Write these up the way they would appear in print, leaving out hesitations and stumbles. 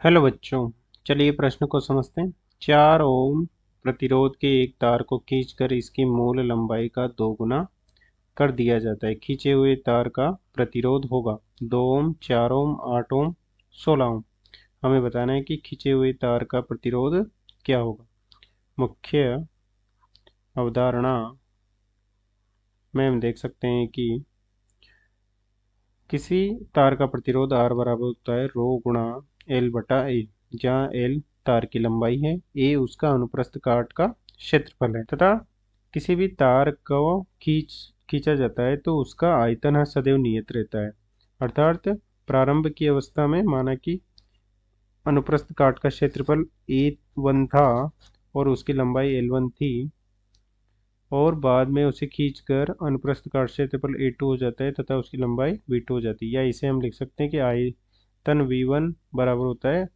Hello बच्चों, चलिए प्रश्न को समझते हैं। 4 ओम प्रतिरोध के एक तार को खींचकर इसकी मूल लंबाई का 2 गुना कर दिया जाता है। खींचे हुए तार का प्रतिरोध होगा 2 ओम, 4 ओम, 8 ओम, 16 ओम। हमें बताना है कि खींचे हुए तार का प्रतिरोध क्या होगा। मुख्य अवधारणा में हम देख सकते हैं कि किसी तार का प्रतिरोध R बराबर होता है रो गुणा L बटा ए, जहाँ L तार की लंबाई है, A उसका अनुप्रस्थ काट का क्षेत्रफल है, तथा किसी भी तार को खींचा जाता है तो उसका आयतन सदैव नियत रहता है। अर्थात प्रारंभ की अवस्था में माना कि अनुप्रस्थ काट का क्षेत्रफल A1 था और उसकी लंबाई L1 थी, और बाद में उसे खींचकर अनुप्रस्थ काट क्षेत्रफल A2 हो जाता है तथा उसकी लंबाई V2 हो जाती है। या इसे हम लिख सकते हैं कि आयतन V1 बराबर होता है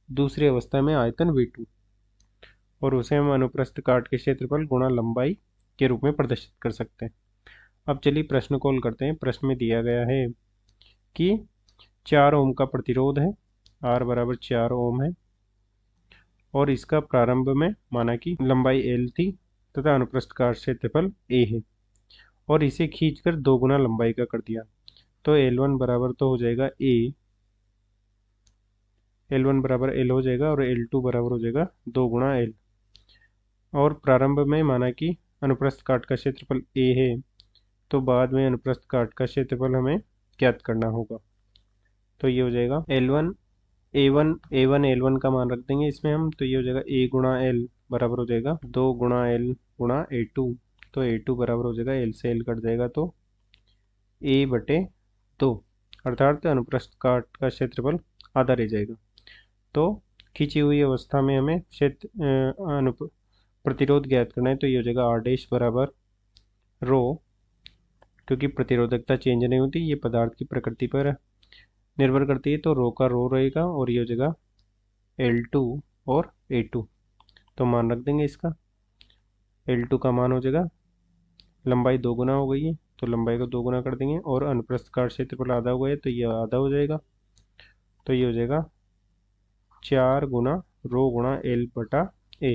दूसरी अवस्था में आयतन V2, और उसे हम अनुप्रस्थ काट के क्षेत्रफल गुणा लंबाई के रूप में प्रदर्शित कर सकते हैं। अब चलिए प्रश्न को हल करते हैं। प्रश्न में दिया गया है कि 4 ओम का प्रतिरोध है, R बराबर 4 ओम है, और इसका प्रारंभ में माना कि लंबाई L थी तथा अनुप्रस्थ काट क्षेत्रफल A है, और इसे खींचकर 2 गुना लंबाई का कर दिया। तो L1 बराबर तो हो जाएगा L1 बराबर L हो जाएगा, और L2 बराबर हो जाएगा 2 गुना L। और प्रारंभ में माना कि अनुप्रस्थ काट का क्षेत्रफल A है, तो बाद में अनुप्रस्थ काट का क्षेत्रफल हमें ज्ञात करना होगा। तो ये हो जाएगा L1 A1 L1 का मान रख देंगे इसमें हम, तो ये हो जाएगा A गुणा L बराबर हो जाएगा 2 गुना L गुणा A2। तो A2 बराबर हो जाएगा L से L कट जाएगा तो A बटे 2, अर्थात अनुप्रस्थ काट का क्षेत्रफल आधा रह जाएगा। तो खींची हुई अवस्था में हमें प्रतिरोध ज्ञात करना है, तो ये हो जाएगा R डैश बराबर रो, क्योंकि प्रतिरोधकता चेंज नहीं होती, ये पदार्थ की प्रकृति पर निर्भर करती है, तो रो का रो रहेगा, और ये हो जाएगा L2 और A2। तो मान रख देंगे इसका। L2 का मान हो जाएगा, लंबाई 2 गुना हो गई है तो लंबाई को 2 गुना कर देंगे, और अनुप्रस्थ काट क्षेत्रफल आधा हो गया तो ये आधा हो जाएगा। तो ये हो जाएगा 4 गुना रो गुणा L बटा A,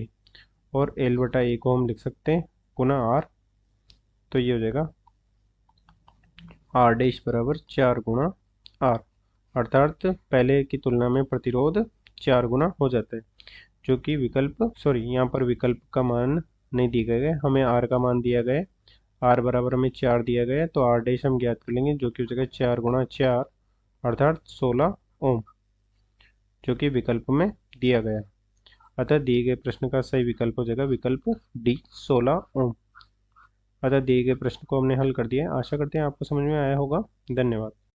और L बटा A को हम लिख सकते हैं गुना R। तो ये हो जाएगा R डैश बराबर 4 गुना R, अर्थात पहले की तुलना में प्रतिरोध 4 गुना हो जाता है, जो कि यहाँ पर विकल्प का मान नहीं दिया गया है, हमें R का मान दिया गया है। R बराबर हमें 4 दिया गया है, तो R डैश हम ज्ञात कर लेंगे, जो कि हो जाएगा 4 गुना 4, अर्थात 16 ओम, जो कि विकल्प में दिया गया है। अतः दिए गए प्रश्न का सही विकल्प हो जाएगा विकल्प D 16 ओम। अतः दिए गए प्रश्न को हमने हल कर दिया है। आशा करते हैं आपको समझ में आया होगा। धन्यवाद।